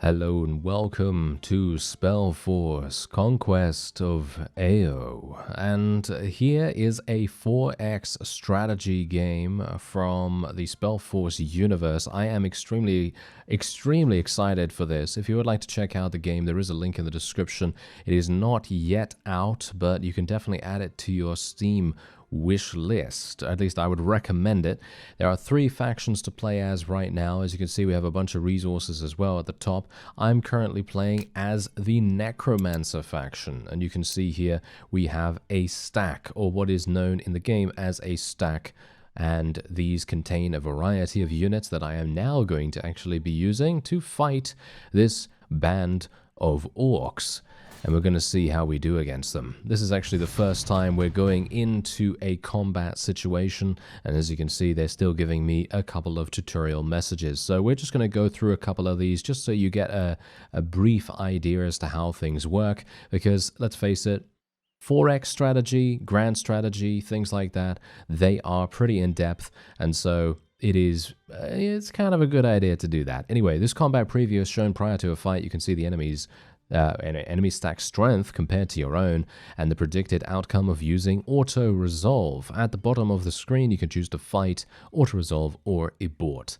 Hello and welcome to SpellForce Conquest of AO, and here is a 4X strategy game from the SpellForce universe. I am extremely excited for this. If you would like to check out the game, there is a link in the description. It is not yet out, but you can definitely add it to your Steam wish list. At least I would recommend it. There are 3 factions to play as right now. As you can see, we have a bunch of resources as well at the top. I'm currently playing as the Necromancer faction, and you can see here we have a stack, or what is known in the game as a stack, and these contain a variety of units that I am now going to actually be using to fight this band of orcs. And we're going to see how we do against them. This is actually the first time we're going into a combat situation, and as you can see, they're still giving me a couple of tutorial messages. So we're just going to go through a couple of these just so you get a brief idea as to how things work, because let's face it, 4X strategy, grand strategy, things like that, they are pretty in-depth, and so it's kind of a good idea to do that. Anyway, this combat preview is shown prior to a fight. You can see the enemy stack strength compared to your own, and the predicted outcome of using auto resolve. At the bottom of the screen, you can choose to fight, auto resolve, or abort.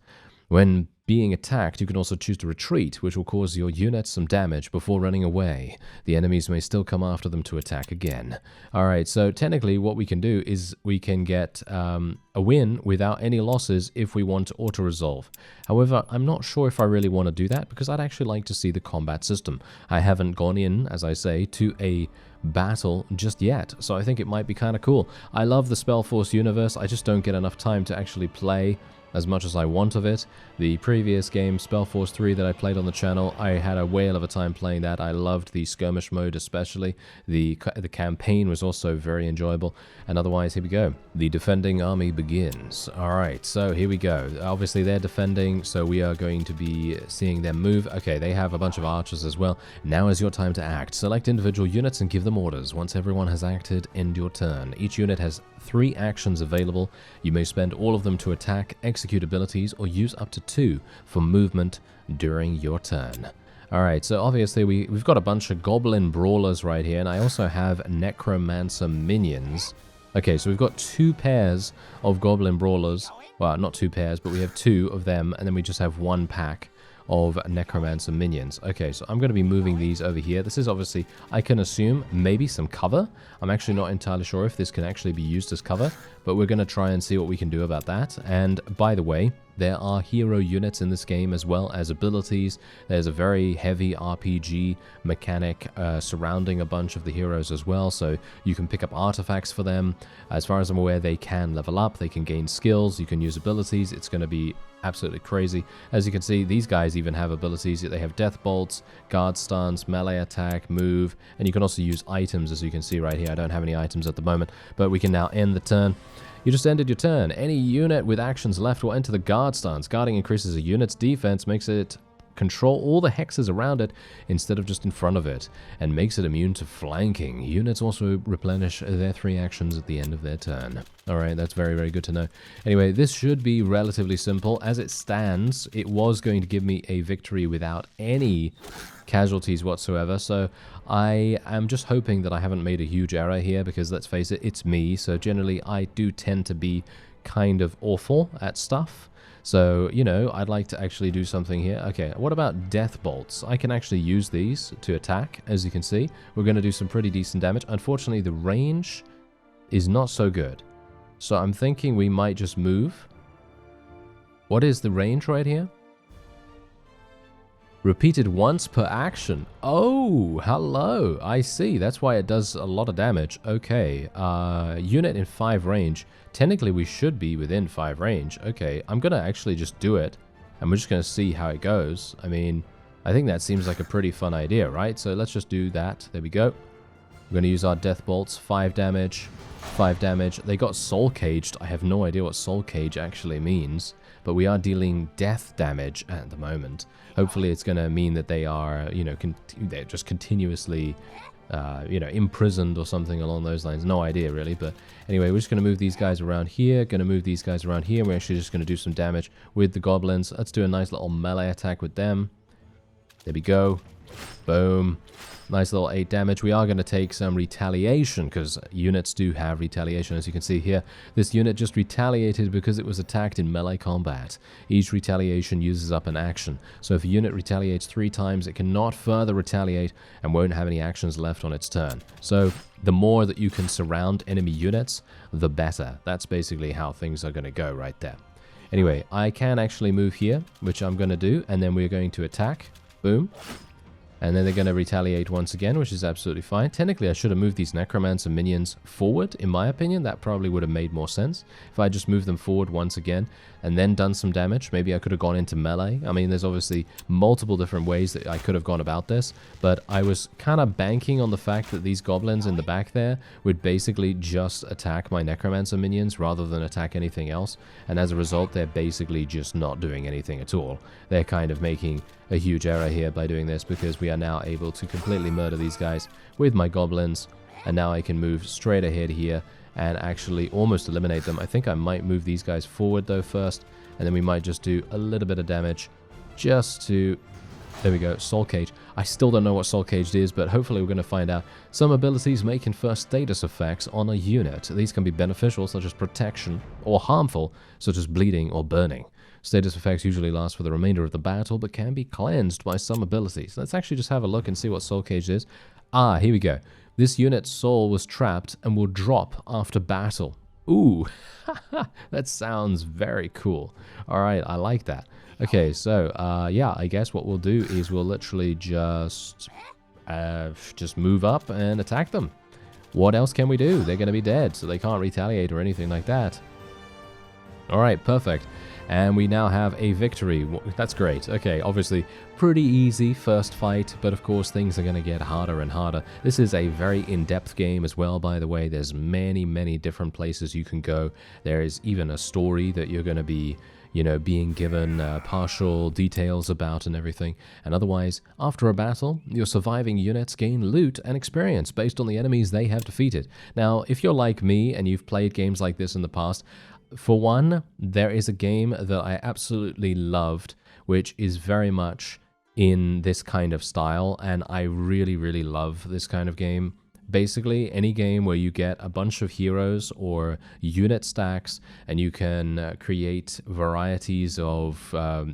When being attacked, you can also choose to retreat, which will cause your units some damage before running away. The enemies may still come after them to attack again. Alright, so technically what we can do is we can get a win without any losses if we want to auto-resolve. However, I'm not sure if I really want to do that, because I'd actually like to see the combat system. I haven't gone in, as I say, to a battle just yet, so I think it might be kind of cool. I love the SpellForce universe, I just don't get enough time to actually play as much as I want of it. The previous game, SpellForce 3, that I played on the channel, I had a whale of a time playing that. I loved the skirmish mode especially. The campaign was also very enjoyable. And otherwise, here we go. The defending army begins. Alright, so here we go. Obviously, they're defending, so we are going to be seeing them move. Okay, they have a bunch of archers as well. Now is your time to act. Select individual units and give them orders. Once everyone has acted, end your turn. Each unit has 3 actions available. You may spend all of them to attack, execute abilities, or use up to 2 for movement during your turn. Alright, so obviously we've got a bunch of goblin brawlers right here, and I also have necromancer minions. Okay, so we've got 2 pairs of goblin brawlers. Well, not 2 pairs, but we have 2 of them, and then we just have 1 pack of necromancer minions. Okay, so I'm going to be moving these over here. This is obviously, I can assume, maybe some cover. I'm actually not entirely sure if this can actually be used as cover, but we're going to try and see what we can do about that. And by the way, there are hero units in this game as well as abilities. There's a very heavy RPG mechanic surrounding a bunch of the heroes as well, so you can pick up artifacts for them. As far as I'm aware, they can level up, they can gain skills, you can use abilities. It's going to be absolutely crazy. As you can see, these guys even have abilities. They have death bolts, guard stance, melee attack, move, and you can also use items, as you can see right here. I don't have any items at the moment, but we can now end the turn. You just ended your turn. Any unit with actions left will enter the guard stance. Guarding increases a unit's defense, makes it control all the hexes around it instead of just in front of it, and makes it immune to flanking. Units also replenish their 3 actions at the end of their turn. Alright, that's very, very good to know. Anyway, this should be relatively simple. As it stands, it was going to give me a victory without any casualties whatsoever, so I am just hoping that I haven't made a huge error here, because let's face it, it's me, so generally I do tend to be kind of awful at stuff. So, you know, I'd like to actually do something here. Okay, what about death bolts? I can actually use these to attack, as you can see. We're going to do some pretty decent damage. Unfortunately, the range is not so good. So I'm thinking we might just move. What is the range right here? Repeated once per action. Oh, hello. I see. That's why it does a lot of damage. Okay. Unit in 5 range. Technically, we should be within 5 range. Okay. I'm going to actually just do it. And we're just going to see how it goes. I mean, I think that seems like a pretty fun idea, right? So let's just do that. There we go. We're going to use our death bolts. 5 damage. 5 damage. They got soul caged. I have no idea what soul cage actually means. But we are dealing death damage at the moment. Hopefully it's going to mean that they are, you know, they're just continuously, you know, imprisoned or something along those lines. No idea, really. But anyway, we're just going to move these guys around here. Going to move these guys around here. We're actually just going to do some damage with the goblins. Let's do a nice little melee attack with them. There we go. Boom. Nice little 8 damage. We are going to take some retaliation, because units do have retaliation. As you can see here, this unit just retaliated because it was attacked in melee combat. Each retaliation uses up an action. So if a unit retaliates 3 times, it cannot further retaliate and won't have any actions left on its turn. So the more that you can surround enemy units, the better. That's basically how things are going to go right there. Anyway, I can actually move here, which I'm going to do, and then we're going to attack. Boom. And then they're going to retaliate once again, which is absolutely fine. Technically, I should have moved these Necromancer minions forward, in my opinion. That probably would have made more sense. If I just moved them forward once again and then done some damage, maybe I could have gone into melee. I mean, there's obviously multiple different ways that I could have gone about this, but I was kind of banking on the fact that these goblins in the back there would basically just attack my Necromancer minions rather than attack anything else. And as a result, they're basically just not doing anything at all. They're kind of making a huge error here by doing this, because we are now able to completely murder these guys with my goblins, and now I can move straight ahead here and actually almost eliminate them. I think I might move these guys forward though first, and then we might just do a little bit of damage just to... There we go, Soul Cage. I still don't know what Soul Cage is, but hopefully we're going to find out. Some abilities may confer status effects on a unit. These can be beneficial, such as protection, or harmful, such as bleeding or burning. Status effects usually last for the remainder of the battle, but can be cleansed by some abilities. Let's actually just have a look and see what Soul Cage is. Ah, here we go. This unit's soul was trapped and will drop after battle. Ooh, that sounds very cool. Alright, I like that. Okay, so, yeah, I guess what we'll do is we'll literally just move up and attack them. What else can we do? They're going to be dead, so they can't retaliate or anything like that. Alright, perfect. And we now have a victory. That's great. Okay, obviously pretty easy first fight, but of course things are going to get harder and harder. This is a very in-depth game as well, by the way. There's many different places you can go. There is even a story that you're going to be, you know, being given partial details about and everything. And otherwise, after a battle, your surviving units gain loot and experience based on the enemies they have defeated. Now, if you're like me and you've played games like this in the past, for one, there is a game that I absolutely loved, which is very much in this kind of style, and I really love this kind of game. Basically, any game where you get a bunch of heroes or unit stacks, and you can create varieties of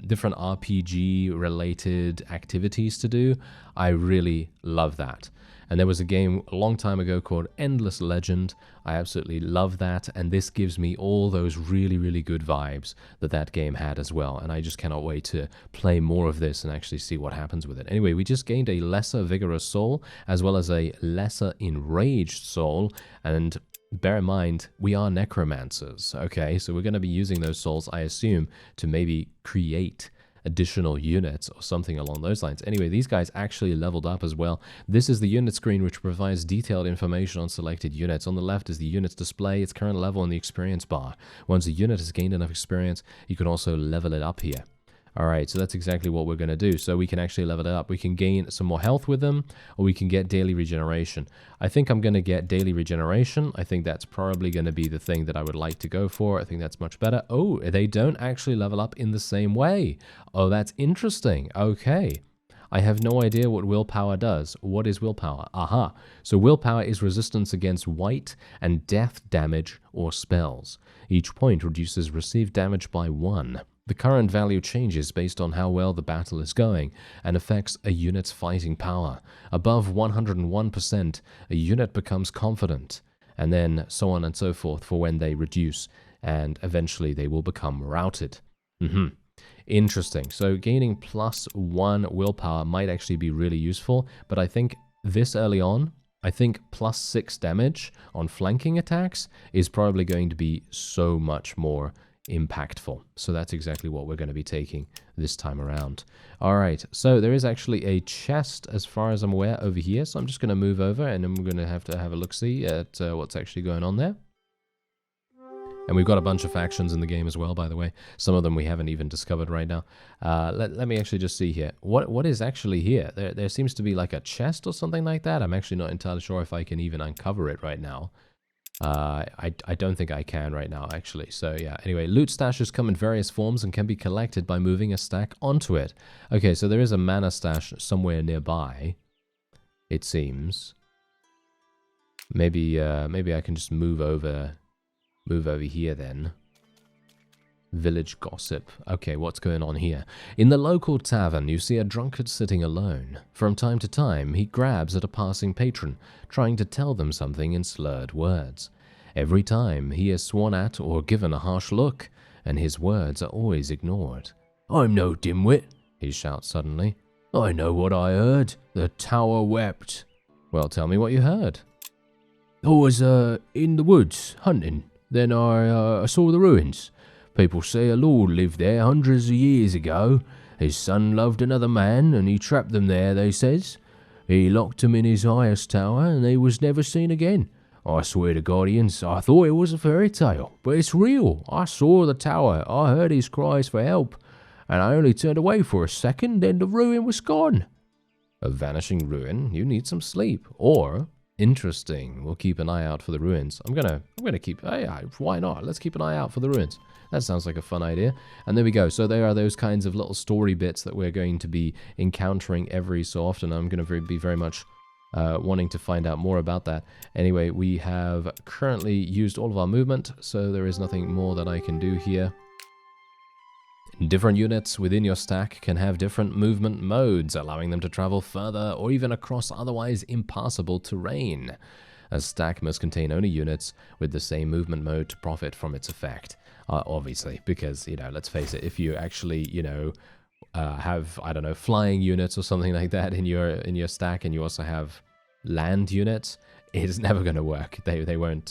different RPG-related activities to do, I really love that. And there was a game a long time ago called Endless Legend. I absolutely love that, and this gives me all those really good vibes that that game had as well. And I just cannot wait to play more of this and actually see what happens with it. Anyway, we just gained a lesser vigorous soul, as well as a lesser enraged soul. And bear in mind, we are necromancers, okay? So we're going to be using those souls, I assume, to maybe create additional units or something along those lines. Anyway, these guys actually leveled up as well. This is the unit screen, which provides detailed information on selected units. On the left is the unit's display, its current level, and the experience bar. Once a unit has gained enough experience, you can also level it up here. Alright, so that's exactly what we're going to do. So we can actually level it up. We can gain some more health with them, or we can get daily regeneration. I think I'm going to get daily regeneration. I think that's probably going to be the thing that I would like to go for. I think that's much better. Oh, they don't actually level up in the same way. Oh, that's interesting. Okay. I have no idea what willpower does. What is willpower? Aha. So willpower is resistance against white and death damage or spells. Each point reduces received damage by 1. The current value changes based on how well the battle is going and affects a unit's fighting power. Above 101%, a unit becomes confident, and then so on and so forth for when they reduce, and eventually they will become routed. Interesting. So gaining +1 willpower might actually be really useful, but I think this early on, I think +6 damage on flanking attacks is probably going to be so much more impactful. So that's exactly what we're going to be taking this time around. Alright, so there is actually a chest as far as I'm aware over here, so I'm just going to move over and then we're going to have a look-see at what's actually going on there. And we've got a bunch of factions in the game as well, by the way. Some of them we haven't even discovered right now. Let me actually just see here. What is actually here? There seems to be like a chest or something like that. I'm actually not entirely sure if I can even uncover it right now. I don't think I can right now, actually. So yeah, anyway, loot stashes come in various forms and can be collected by moving a stack onto it. Okay, so there is a mana stash somewhere nearby, it seems. Maybe I can just move over here then. Village gossip. Okay, what's going on here? In the local tavern, you see a drunkard sitting alone. From time to time, he grabs at a passing patron, trying to tell them something in slurred words. Every time, he is sworn at or given a harsh look, and his words are always ignored. "I'm no dimwit," he shouts suddenly. "I know what I heard. The tower wept." Well, tell me what you heard. "I was in the woods, hunting. Then I saw the ruins. People say a lord lived there hundreds of years ago. His son loved another man, and he trapped them there, they says. He locked them in his highest tower, and they was never seen again. I swear to Guardians, I thought it was a fairy tale, but it's real. I saw the tower, I heard his cries for help, and I only turned away for a second, then the ruin was gone." A vanishing ruin? You need some sleep. Or, interesting, we'll keep an eye out for the ruins. I'm gonna keep, why not? Let's keep an eye out for the ruins. That sounds like a fun idea. And there we go. So there are those kinds of little story bits that we're going to be encountering every so often. I'm going to be very much wanting to find out more about that. Anyway, we have currently used all of our movement, so there is nothing more that I can do here. Different units within your stack can have different movement modes, allowing them to travel further or even across otherwise impassable terrain. A stack must contain only units with the same movement mode to profit from its effect. Obviously, because, you know, let's face it, if you actually, you know, have, I don't know, flying units or something like that in your stack, and you also have land units, it's never going to work. They won't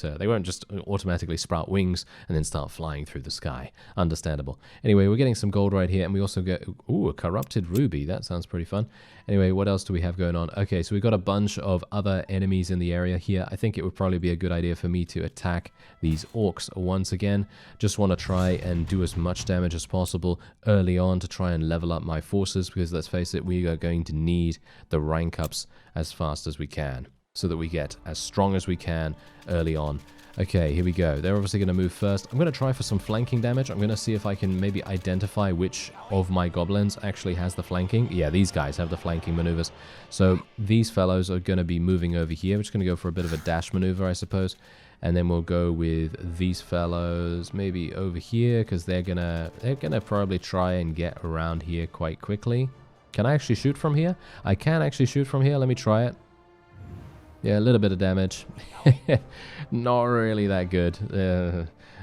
just automatically sprout wings and then start flying through the sky. Understandable. Anyway, we're getting some gold right here, and we also get, ooh, a corrupted ruby. That sounds pretty fun. Anyway, what else do we have going on? Okay, so we've got a bunch of other enemies in the area here. I think it would probably be a good idea for me to attack these orcs once again. Just want to try and do as much damage as possible early on to try and level up my forces, because let's face it, we are going to need the rank ups as fast as we can, so that we get as strong as we can early on. Okay, here we go. They're obviously going to move first. I'm going to try for some flanking damage. I'm going to see if I can maybe identify which of my goblins actually has the flanking. Yeah, these guys have the flanking maneuvers. So these fellows are going to be moving over here. We're just going to go for a bit of a dash maneuver, I suppose. And then we'll go with these fellows maybe over here, because they're gonna probably try and get around here quite quickly. Can I actually shoot from here? I can actually shoot from here. Let me try it. Yeah, a little bit of damage. Not really that good.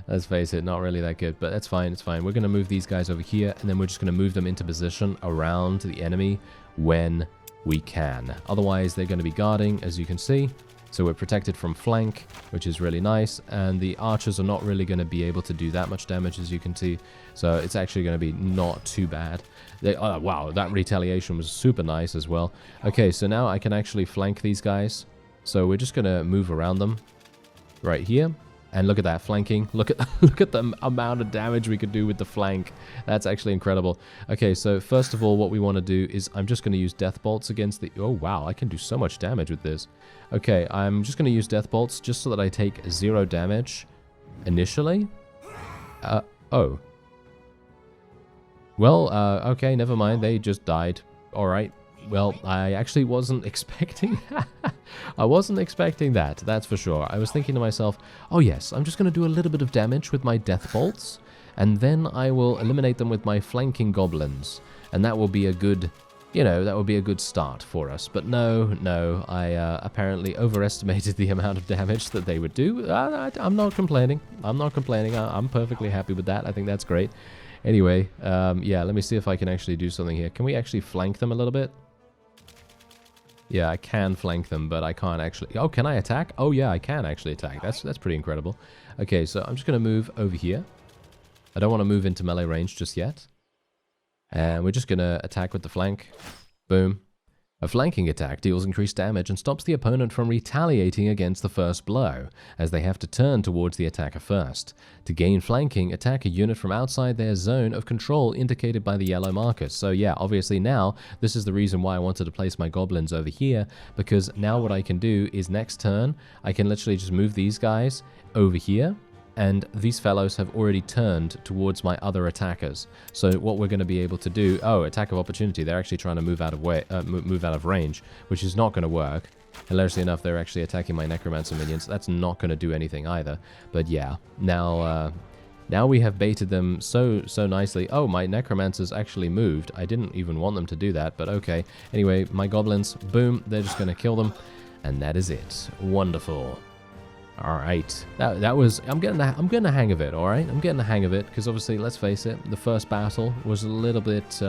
Let's face it, not really that good. But that's fine, it's fine. We're going to move these guys over here, and then we're just going to move them into position around the enemy when we can. Otherwise, they're going to be guarding, as you can see. So we're protected from flank, which is really nice. And the archers are not really going to be able to do that much damage, as you can see. So it's actually going to be not too bad. Oh, wow, that retaliation was super nice as well. Okay, so now I can actually flank these guys. So we're just going to move around them right here. And look at that flanking. Look at the amount of damage we could do with the flank. That's actually incredible. Okay, so first of all, what we want to do is I'm just going to use death bolts against the... Oh, wow, I can do so much damage with this. Okay, I'm just going to use death bolts just so that I take 0 damage initially. Oh. Well, okay, never mind. They just died. All right. Well, I actually wasn't expecting that. I wasn't expecting that, that's for sure. I was thinking to myself, oh yes, I'm just going to do a little bit of damage with my death bolts, and then I will eliminate them with my flanking goblins. And that will be a good, you know, that will be a good start for us. But no, I apparently overestimated the amount of damage that they would do. I'm not complaining. I'm not complaining. I'm perfectly happy with that. I think that's great. Anyway, yeah, let me see if I can actually do something here. Can we actually flank them a little bit? Yeah, I can flank them, but I can't actually... Oh, can I attack? Oh, yeah, I can actually attack. That's pretty incredible. Okay, so I'm just going to move over here. I don't want to move into melee range just yet. And we're just going to attack with the flank. Boom. A flanking attack deals increased damage and stops the opponent from retaliating against the first blow, as they have to turn towards the attacker first. To gain flanking, attack a unit from outside their zone of control indicated by the yellow markers. So yeah, obviously now, this is the reason why I wanted to place my goblins over here, because now what I can do is next turn, I can literally just move these guys over here, and these fellows have already turned towards my other attackers. So what we're going to be able to do... Oh, attack of opportunity. They're actually trying to move out of range, which is not going to work. Hilariously enough, they're actually attacking my Necromancer minions. That's not going to do anything either. But yeah, now we have baited them so nicely. Oh, my Necromancers actually moved. I didn't even want them to do that, but okay. Anyway, my goblins, boom, they're just going to kill them. And that is it. Wonderful. All right, that was, I'm getting the hang of it, all right? I'm getting the hang of it, because obviously, let's face it, the first battle was a little bit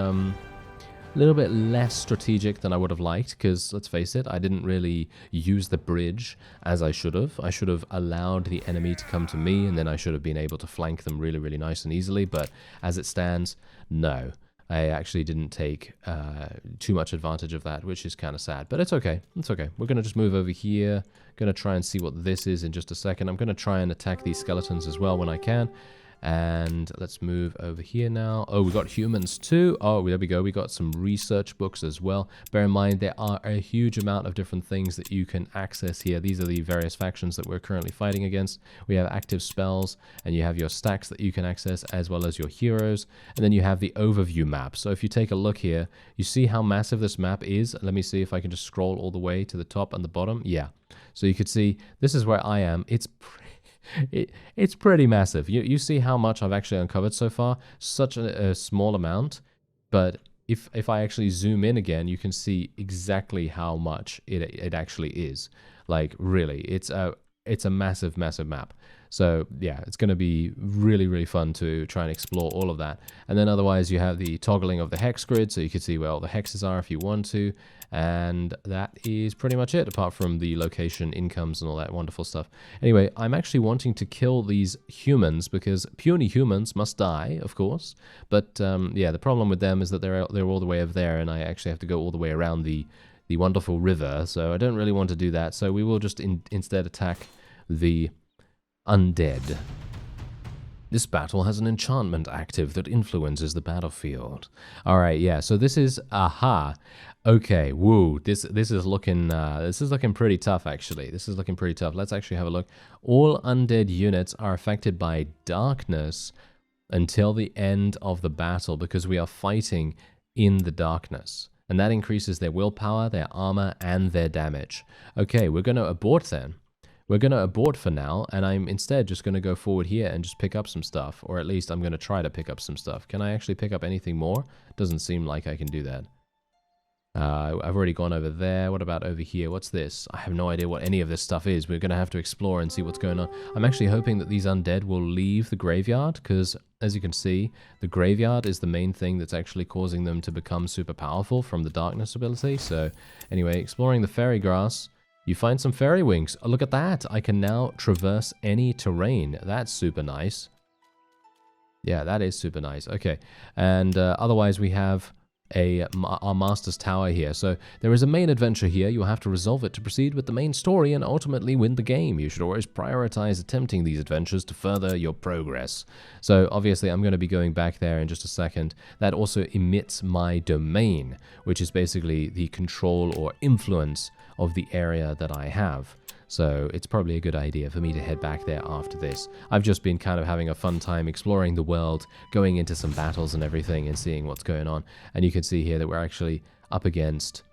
less strategic than I would have liked, because, let's face it, I didn't really use the bridge as I should have. I should have allowed the enemy to come to me, and then I should have been able to flank them really, really nice and easily, but as it stands, no. I actually didn't take too much advantage of that, which is kind of sad. But it's okay. It's okay. We're going to just move over here. Going to try and see what this is in just a second. I'm going to try and attack these skeletons as well when I can. And let's move over here now. Oh, we got humans too. Oh, there we go. We got some research books as well. Bear in mind, there are a huge amount of different things that you can access here. These are the various factions that we're currently fighting against. We have active spells, and you have your stacks that you can access, as well as your heroes. And then you have the overview map. So if you take a look here, you see how massive this map is. Let me see if I can just scroll all the way to the top and the bottom. Yeah. So you could see, this is where I am. It's pretty massive. You see how much I've actually uncovered so far? Such a small amount, but if I actually zoom in again, you can see exactly how much it actually is. Like, really, it's a massive, massive map. So yeah, it's going to be really, really fun to try and explore all of that. And then otherwise you have the toggling of the hex grid, so you can see where all the hexes are if you want to. And that is pretty much it, apart from the location, incomes, and all that wonderful stuff. Anyway, I'm actually wanting to kill these humans, because puny humans must die, of course. But yeah, the problem with them is that they're all the way over there, and I actually have to go all the way around the wonderful river, so I don't really want to do that. So we will just instead attack the undead. This battle has an enchantment active that influences the battlefield. All right, yeah. So this is aha. Okay, woo. This is looking pretty tough actually. This is looking pretty tough. Let's actually have a look. All undead units are affected by darkness until the end of the battle, because we are fighting in the darkness, and that increases their willpower, their armor, and their damage. Okay, we're going to abort then. We're going to abort for now, and I'm instead just going to go forward here and just pick up some stuff, or at least I'm going to try to pick up some stuff. Can I actually pick up anything more? Doesn't seem like I can do that. I've already gone over there. What about over here? What's this? I have no idea what any of this stuff is. We're going to have to explore and see what's going on. I'm actually hoping that these undead will leave the graveyard, because as you can see, the graveyard is the main thing that's actually causing them to become super powerful from the darkness ability. So anyway, exploring the fairy grass. You find some fairy wings. Oh, look at that. I can now traverse any terrain. That's super nice. Yeah, that is super nice. Okay. And otherwise we have our Master's Tower here. So there is a main adventure here. You'll have to resolve it to proceed with the main story and ultimately win the game. You should always prioritize attempting these adventures to further your progress. So obviously I'm going to be going back there in just a second. That also emits my domain, which is basically the control or influence of the area that I have. So it's probably a good idea for me to head back there after this. I've just been kind of having a fun time exploring the world, going into some battles and everything and seeing what's going on. And you can see here that we're actually up against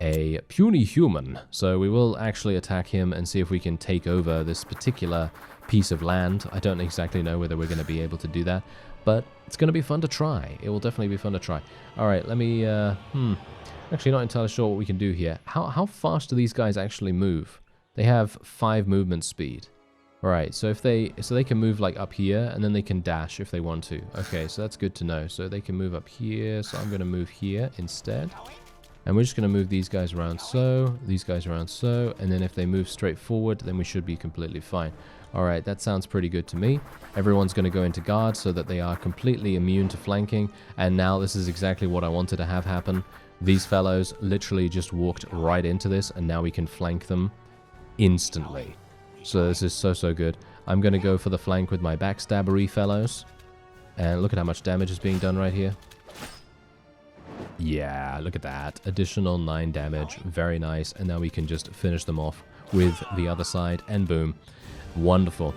a puny human. So we will actually attack him and see if we can take over this particular piece of land. I don't exactly know whether we're going to be able to do that, but it's going to be fun to try. It will definitely be fun to try. All right, let me... Actually, not entirely sure what we can do here. How fast do these guys actually move? They have 5 movement speed. Alright, so they can move like up here, and then they can dash if they want to. Okay, so that's good to know. So they can move up here, so I'm going to move here instead. And we're just going to move these guys around so, these guys around so, and then if they move straight forward, then we should be completely fine. Alright, that sounds pretty good to me. Everyone's going to go into guard so that they are completely immune to flanking, and now this is exactly what I wanted to have happen. These fellows literally just walked right into this, and now we can flank them instantly. So this is so good. I'm going to go for the flank with my backstabbery fellows. And look at how much damage is being done right here. Yeah, look at that. Additional 9 damage. Very nice. And now we can just finish them off with the other side. And boom. Wonderful.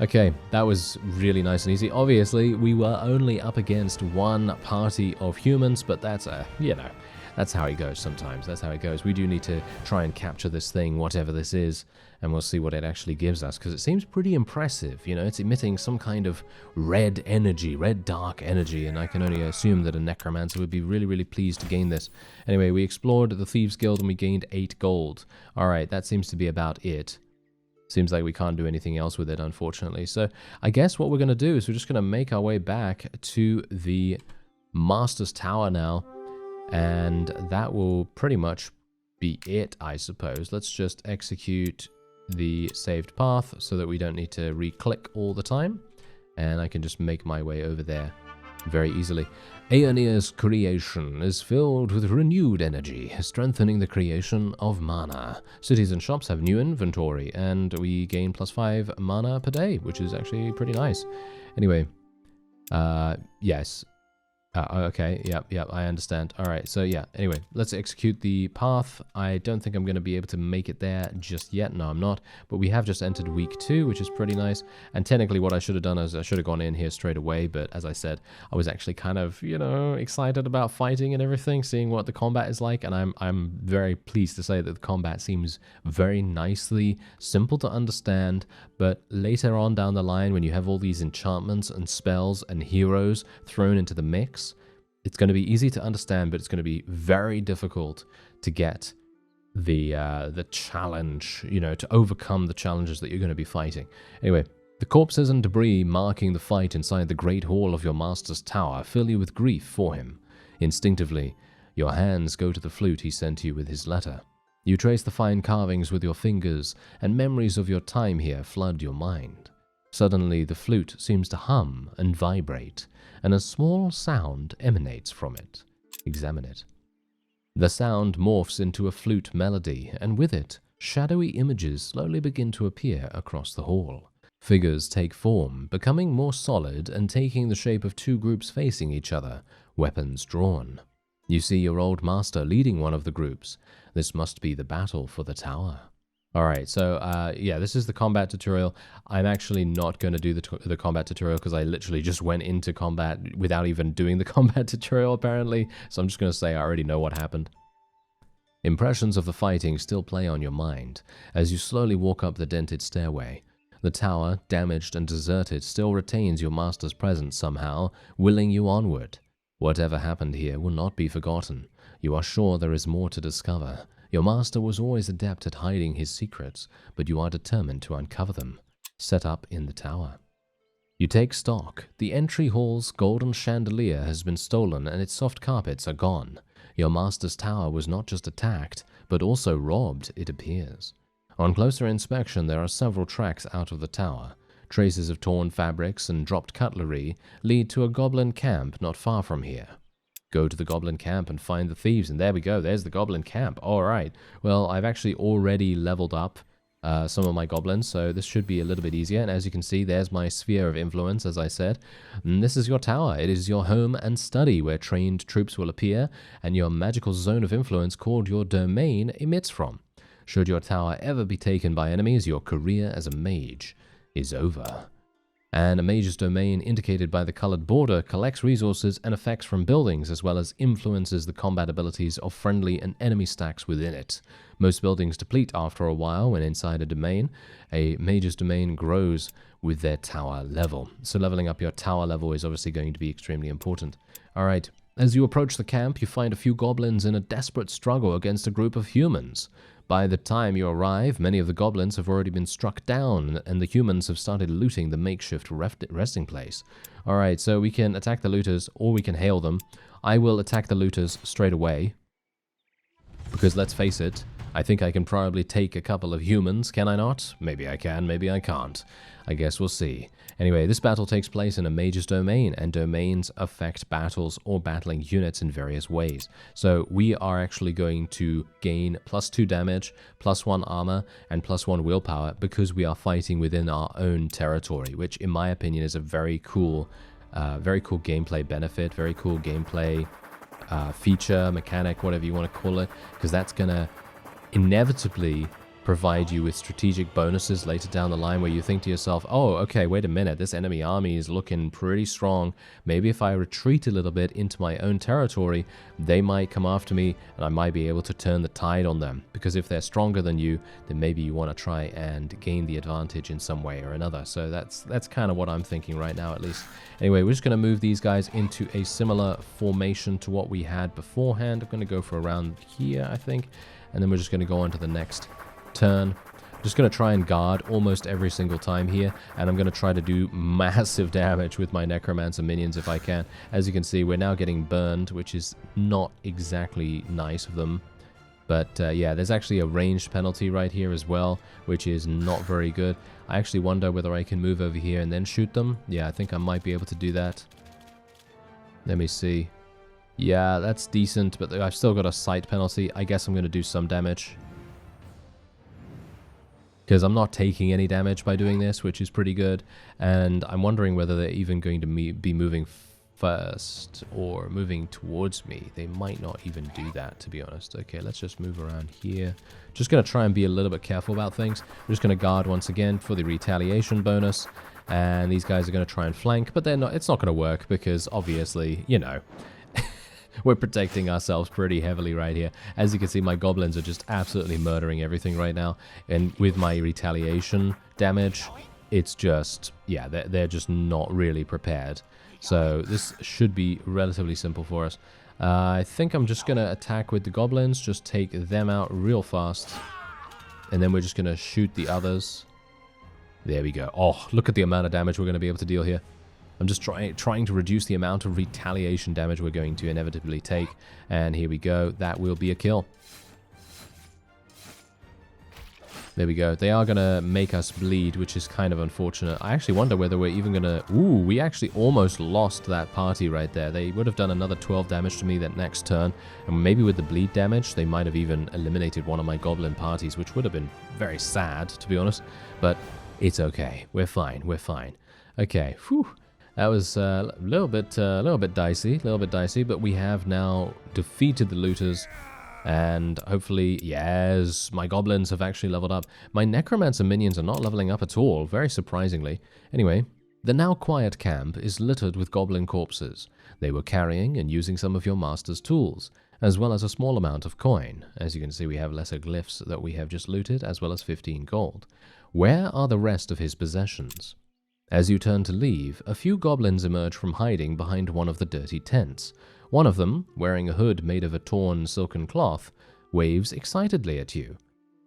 Okay, that was really nice and easy. Obviously, we were only up against one party of humans, but that's, you know, that's how it goes sometimes. That's how it goes. We do need to try and capture this thing, whatever this is, and we'll see what it actually gives us, because it seems pretty impressive. You know, it's emitting some kind of red energy, red dark energy, and I can only assume that a necromancer would be really pleased to gain this. Anyway, we explored the Thieves Guild and we gained 8 gold. Alright, that seems to be about it. Seems like we can't do anything else with it, unfortunately. So I guess what we're going to do is we're just going to make our way back to the Master's Tower now. And that will pretty much be it, I suppose. Let's just execute the saved path so that we don't need to re-click all the time. And I can just make my way over there very easily. Aeonia's creation is filled with renewed energy, strengthening the creation of mana. Cities and shops have new inventory, and we gain +5 mana per day, which is actually pretty nice. Anyway, yes. Okay, yep, I understand. Alright, so yeah, anyway, let's execute the path. I don't think I'm going to be able to make it there just yet. No, I'm not. But we have just entered week 2, which is pretty nice. And technically what I should have done is I should have gone in here straight away. But as I said, I was actually kind of, you know, excited about fighting and everything, seeing what the combat is like. And I'm very pleased to say that the combat seems very nicely simple to understand. But later on down the line, when you have all these enchantments and spells and heroes thrown into the mix, it's going to be easy to understand, but it's going to be very difficult to get the challenge, you know, to overcome the challenges that you're going to be fighting. Anyway, the corpses and debris marking the fight inside the great hall of your master's tower fill you with grief for him. Instinctively, your hands go to the flute he sent you with his letter. You trace the fine carvings with your fingers, and memories of your time here flood your mind. Suddenly, the flute seems to hum and vibrate, and a small sound emanates from it. Examine it. The sound morphs into a flute melody, and with it, shadowy images slowly begin to appear across the hall. Figures take form, becoming more solid and taking the shape of 2 groups facing each other, weapons drawn. You see your old master leading one of the groups. This must be the battle for the tower. Alright, so yeah, this is the combat tutorial. I'm actually not going to do the combat tutorial because I literally just went into combat without even doing the combat tutorial apparently, so I'm just going to say I already know what happened. Impressions of the fighting still play on your mind as you slowly walk up the dented stairway. The tower, damaged and deserted, still retains your master's presence somehow, willing you onward. Whatever happened here will not be forgotten. You are sure there is more to discover. Your master was always adept at hiding his secrets, but you are determined to uncover them. Set up in the tower. You take stock. The entry hall's golden chandelier has been stolen and its soft carpets are gone. Your master's tower was not just attacked, but also robbed, it appears. On closer inspection, there are several tracks out of the tower. Traces of torn fabrics and dropped cutlery lead to a goblin camp not far from here. Go to the goblin camp and find the thieves, and there we go, there's the goblin camp. Alright, well, I've actually already leveled up some of my goblins, so this should be a little bit easier, and as you can see, there's my sphere of influence, as I said. And this is your tower. It is your home and study, where trained troops will appear, and your magical zone of influence called your domain emits from. Should your tower ever be taken by enemies, your career as a mage is over. And a mage's domain, indicated by the colored border, collects resources and effects from buildings as well as influences the combat abilities of friendly and enemy stacks within it. Most buildings deplete after a while when inside a domain. A mage's domain grows with their tower level. So leveling up your tower level is obviously going to be extremely important. Alright, as you approach the camp, you find a few goblins in a desperate struggle against a group of humans. By the time you arrive, many of the goblins have already been struck down, and the humans have started looting the makeshift resting place. Alright, so we can attack the looters, or we can hail them. I will attack the looters straight away, because let's face it, I think I can probably take a couple of humans, can I not? Maybe I can, maybe I can't. I guess we'll see. Anyway, this battle takes place in a mage's domain, and domains affect battles or battling units in various ways. So we are actually going to gain +2 damage, +1 armor, and +1 willpower because we are fighting within our own territory, which in my opinion is a very cool gameplay benefit, very cool gameplay feature, mechanic, whatever you want to call it, because that's going to inevitably provide you with strategic bonuses later down the line where you think to yourself, oh, okay, wait a minute, this enemy army is looking pretty strong. Maybe if I retreat a little bit into my own territory, they might come after me and I might be able to turn the tide on them. Because if they're stronger than you, then maybe you want to try and gain the advantage in some way or another. So that's kind of what I'm thinking right now, at least. Anyway, we're just going to move these guys into a similar formation to what we had beforehand. I'm going to go for around here, I think. And then we're just going to go on to the next turn. I'm just going to try and guard almost every single time here, and I'm going to try to do massive damage with my Necromancer minions if I can. As you can see, we're now getting burned, which is not exactly nice of them. But yeah, there's actually a ranged penalty right here as well, which is not very good. I actually wonder whether I can move over here and then shoot them. Yeah, I think I might be able to do that. Let me see. Yeah, that's decent, but I've still got a sight penalty. I guess I'm going to do some damage, because I'm not taking any damage by doing this, which is pretty good. And I'm wondering whether they're even going to be moving first or moving towards me. They might not even do that, to be honest. Okay, let's just move around here. Just going to try and be a little bit careful about things. We're just going to guard once again for the retaliation bonus. And these guys are going to try and flank, but they're not. It's not going to work because, obviously, you know, we're protecting ourselves pretty heavily right here. As you can see, my goblins are just absolutely murdering everything right now. And with my retaliation damage, it's just, yeah, they're just not really prepared. So this should be relatively simple for us. I think I'm just going to attack with the goblins, just take them out real fast. And then we're just going to shoot the others. There we go. Oh, look at the amount of damage we're going to be able to deal here. I'm just trying to reduce the amount of retaliation damage we're going to inevitably take. And here we go. That will be a kill. There we go. They are going to make us bleed, which is kind of unfortunate. I actually wonder whether we're even going to... Ooh, we actually almost lost that party right there. They would have done another 12 damage to me that next turn. And maybe with the bleed damage, they might have even eliminated one of my goblin parties, which would have been very sad, to be honest. But it's okay. We're fine. We're fine. Okay. Whew. That was a little bit dicey, but we have now defeated the looters, and hopefully, yes, my goblins have actually leveled up. My necromancer minions are not leveling up at all, very surprisingly. Anyway, the now quiet camp is littered with goblin corpses. They were carrying and using some of your master's tools, as well as a small amount of coin. As you can see, we have lesser glyphs that we have just looted, as well as 15 gold. Where are the rest of his possessions? As you turn to leave, a few goblins emerge from hiding behind one of the dirty tents. One of them, wearing a hood made of a torn silken cloth, waves excitedly at you.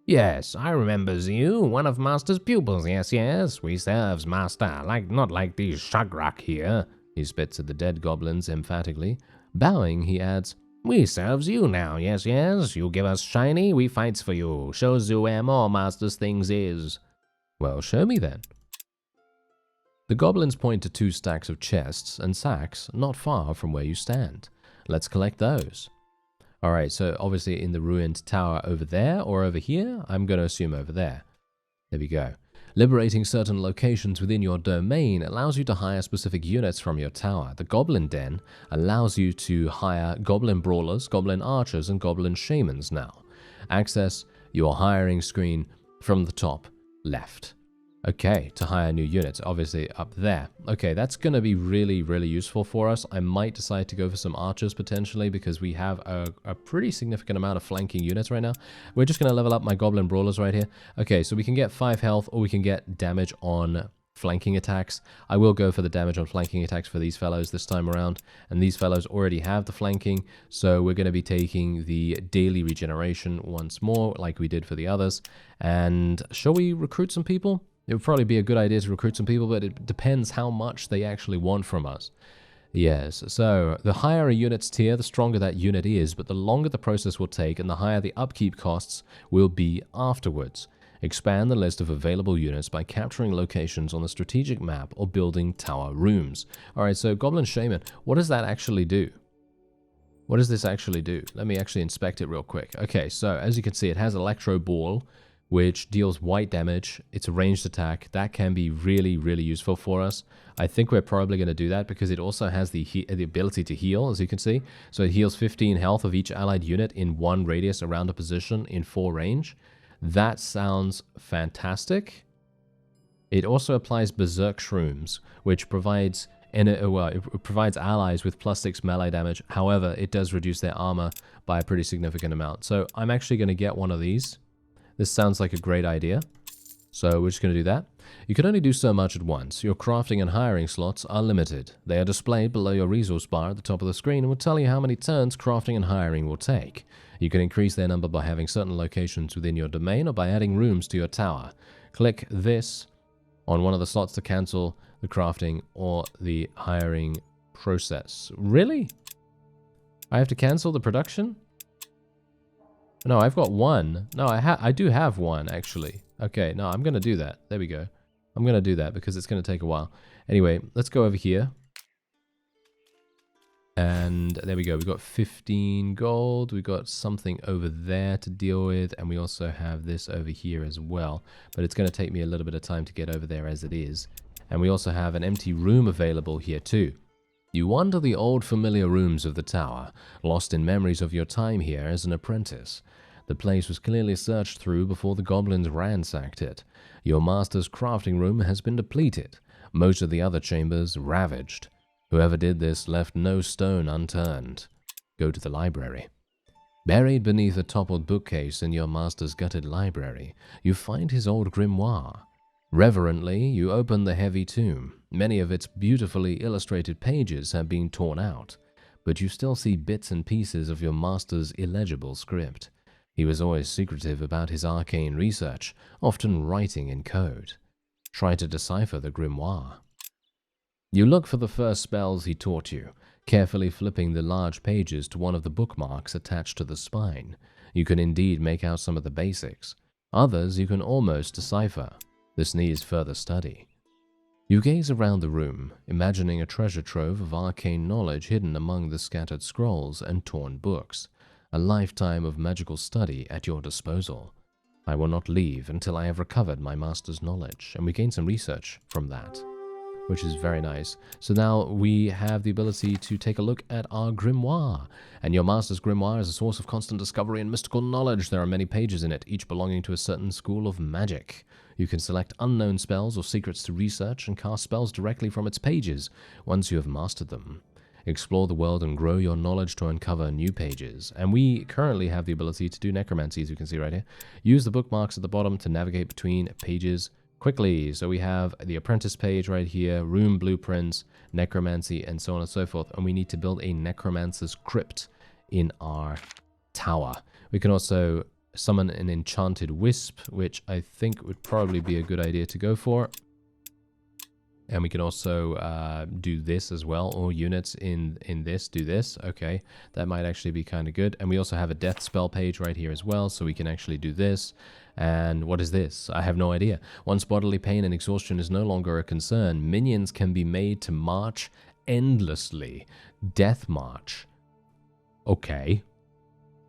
Yes, I remembers you, one of Master's pupils, yes, we serves Master, not like these shagrak here. He spits at the dead goblins emphatically. Bowing, he adds, We serves you now, yes, you give us shiny, we fights for you, shows you where more Master's things is. Well, show me then. The goblins point to 2 stacks of chests and sacks not far from where you stand. Let's collect those. Alright, so obviously in the ruined tower over there or over here, I'm going to assume over there. There we go. Liberating certain locations within your domain allows you to hire specific units from your tower. The Goblin Den allows you to hire Goblin Brawlers, Goblin Archers, and Goblin Shamans now. Access your hiring screen from the top left. Okay, to hire new units, obviously up there. Okay, that's going to be really, really useful for us. I might decide to go for some archers potentially because we have a pretty significant amount of flanking units right now. We're just going to level up my goblin brawlers right here. Okay, so we can get 5 health or we can get damage on flanking attacks. I will go for the damage on flanking attacks for these fellows this time around. And these fellows already have the flanking, so we're going to be taking the daily regeneration once more like we did for the others. And shall we recruit some people? It would probably be a good idea to recruit some people, but it depends how much they actually want from us. Yes, so the higher a unit's tier, the stronger that unit is, but the longer the process will take and the higher the upkeep costs will be afterwards. Expand the list of available units by capturing locations on the strategic map or building tower rooms. Alright, so Goblin Shaman, what does that actually do? What does this actually do? Let me actually inspect it real quick. Okay, so as you can see, it has Electro Ball, which deals white damage. It's a ranged attack. That can be really, really useful for us. I think we're probably going to do that because it also has the ability to heal, as you can see. So it heals 15 health of each allied unit in 1 radius around a position in 4 range. That sounds fantastic. It also applies Berserk Shrooms, which provides it provides allies with +6 melee damage. However, it does reduce their armor by a pretty significant amount. So I'm actually going to get one of these. This sounds like a great idea. So we're just going to do that. You can only do so much at once. Your crafting and hiring slots are limited. They are displayed below your resource bar at the top of the screen and will tell you how many turns crafting and hiring will take. You can increase their number by having certain locations within your domain or by adding rooms to your tower. Click this on one of the slots to cancel the crafting or the hiring process. Really? I have to cancel the production? No, I've got one. No, I do have one, actually. Okay, no, I'm going to do that. There we go. I'm going to do that because it's going to take a while. Anyway, let's go over here. And there we go. We've got 15 gold. We've got something over there to deal with. And we also have this over here as well. But it's going to take me a little bit of time to get over there as it is. And we also have an empty room available here too. You wander the old familiar rooms of the tower, lost in memories of your time here as an apprentice. The place was clearly searched through before the goblins ransacked it. Your master's crafting room has been depleted, most of the other chambers ravaged. Whoever did this left no stone unturned. Go to the library. Buried beneath a toppled bookcase in your master's gutted library, you find his old grimoire. Reverently, you open the heavy tomb. Many of its beautifully illustrated pages have been torn out, but you still see bits and pieces of your master's illegible script. He was always secretive about his arcane research, often writing in code. Try to decipher the grimoire. You look for the first spells he taught you, carefully flipping the large pages to one of the bookmarks attached to the spine. You can indeed make out some of the basics. Others you can almost decipher. This needs further study. You gaze around the room, imagining a treasure trove of arcane knowledge hidden among the scattered scrolls and torn books. A lifetime of magical study at your disposal. I will not leave until I have recovered my master's knowledge, and we gain some research from that, which is very nice. So now we have the ability to take a look at our grimoire. And your master's grimoire is a source of constant discovery and mystical knowledge. There are many pages in it, each belonging to a certain school of magic. You can select unknown spells or secrets to research and cast spells directly from its pages once you have mastered them. Explore the world and grow your knowledge to uncover new pages. And we currently have the ability to do necromancy, as you can see right here. Use the bookmarks at the bottom to navigate between pages quickly. So we have the apprentice page right here, room blueprints, necromancy, and so on and so forth. And we need to build a necromancer's crypt in our tower. We can also summon an enchanted wisp, which I think would probably be a good idea to go for. And we can also do this as well. All units in this do this. Okay, that might actually be kind of good. And we also have a death spell page right here as well, so we can actually do this. And what is this? I have no idea. Once bodily pain and exhaustion is no longer a concern, minions can be made to march endlessly. Death march. Okay.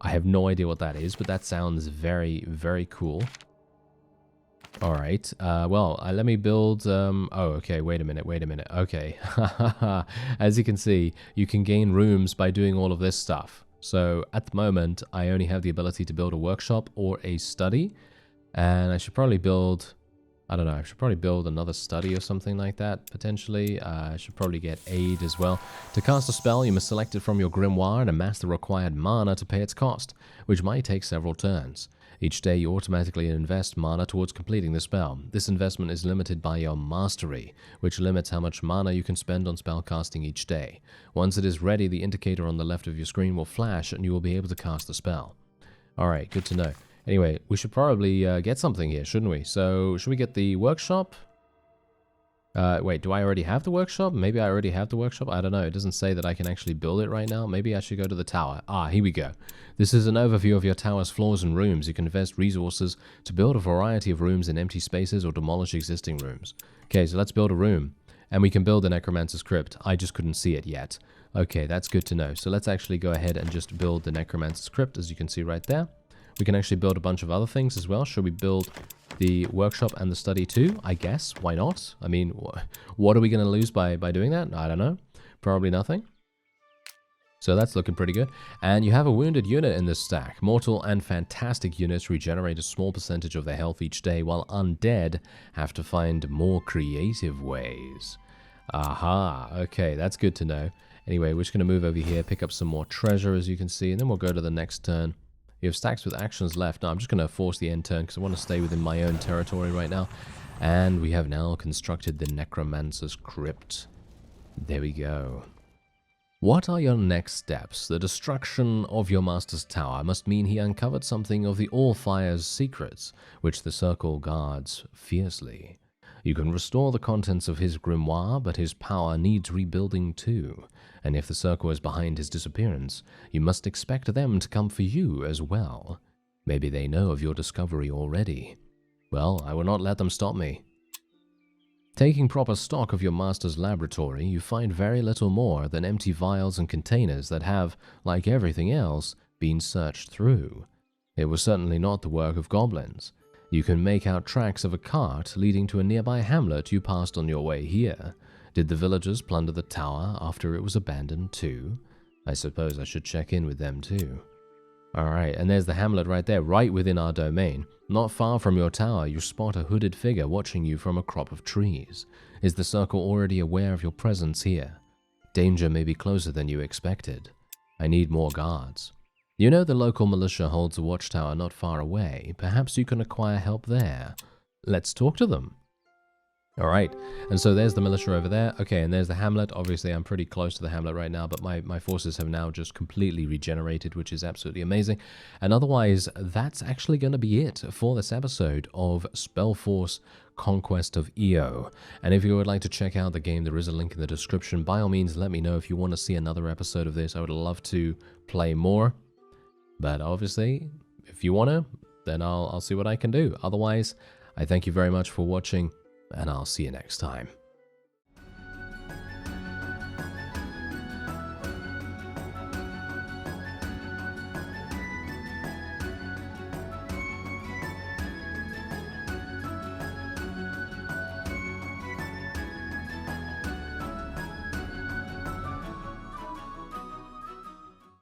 I have no idea what that is, but that sounds very, very cool. All right. Well, let me build... oh, okay. Wait a minute. Okay. As you can see, you can gain rooms by doing all of this stuff. So at the moment, I only have the ability to build a workshop or a study. And I should probably build... I don't know. I should probably build another study or something like that, potentially. I should probably get aid as well. To cast a spell, you must select it from your grimoire and amass the required mana to pay its cost, which might take several turns. Each day, you automatically invest mana towards completing the spell. This investment is limited by your mastery, which limits how much mana you can spend on spell casting each day. Once it is ready, the indicator on the left of your screen will flash, and you will be able to cast the spell. Alright, good to know. Anyway, we should probably get something here, shouldn't we? So, should we get the workshop? Wait, do I already have the workshop? Maybe I already have the workshop. I don't know. It doesn't say that I can actually build it right now. Maybe I should go to the tower. Ah, here we go. This is an overview of your tower's floors and rooms. You can invest resources to build a variety of rooms in empty spaces or demolish existing rooms. Okay, so let's build a room. And we can build the Necromancer's Crypt. I just couldn't see it yet. Okay, that's good to know. So let's actually go ahead and just build the Necromancer's Crypt, as you can see right there. We can actually build a bunch of other things as well. Should we build the workshop and the study too? I guess. Why not? I mean, what are we going to lose by doing that? I don't know. Probably nothing. So that's looking pretty good. And you have a wounded unit in this stack. Mortal and fantastic units regenerate a small percentage of their health each day, while undead have to find more creative ways. Aha. Okay, that's good to know. Anyway, we're just going to move over here, pick up some more treasure, as you can see, and then we'll go to the next turn. You have stacks with actions left. Now, I'm just going to force the end turn because I want to stay within my own territory right now. And we have now constructed the Necromancer's Crypt. There we go. What are your next steps? The destruction of your master's tower must mean he uncovered something of the Allfire's secrets, which the Circle guards fiercely. You can restore the contents of his grimoire, but his power needs rebuilding too. And if the Circle is behind his disappearance, you must expect them to come for you as well. Maybe they know of your discovery already. Well, I will not let them stop me. Taking proper stock of your master's laboratory, you find very little more than empty vials and containers that have, like everything else, been searched through. It was certainly not the work of goblins. You can make out tracks of a cart leading to a nearby hamlet you passed on your way here. Did the villagers plunder the tower after it was abandoned too? I suppose I should check in with them too. Alright, and there's the hamlet right there, right within our domain. Not far from your tower, you spot a hooded figure watching you from a crop of trees. Is the Circle already aware of your presence here? Danger may be closer than you expected. I need more guards. You know the local militia holds a watchtower not far away. Perhaps you can acquire help there. Let's talk to them. Alright, and so there's the militia over there. Okay, and there's the hamlet. Obviously, I'm pretty close to the hamlet right now, but my forces have now just completely regenerated, which is absolutely amazing. And otherwise, that's actually going to be it for this episode of SpellForce Conquest of EO. And if you would like to check out the game, there is a link in the description. By all means, let me know if you want to see another episode of this. I would love to play more. But obviously, if you want to, then I'll see what I can do. Otherwise, I thank you very much for watching, and I'll see you next time.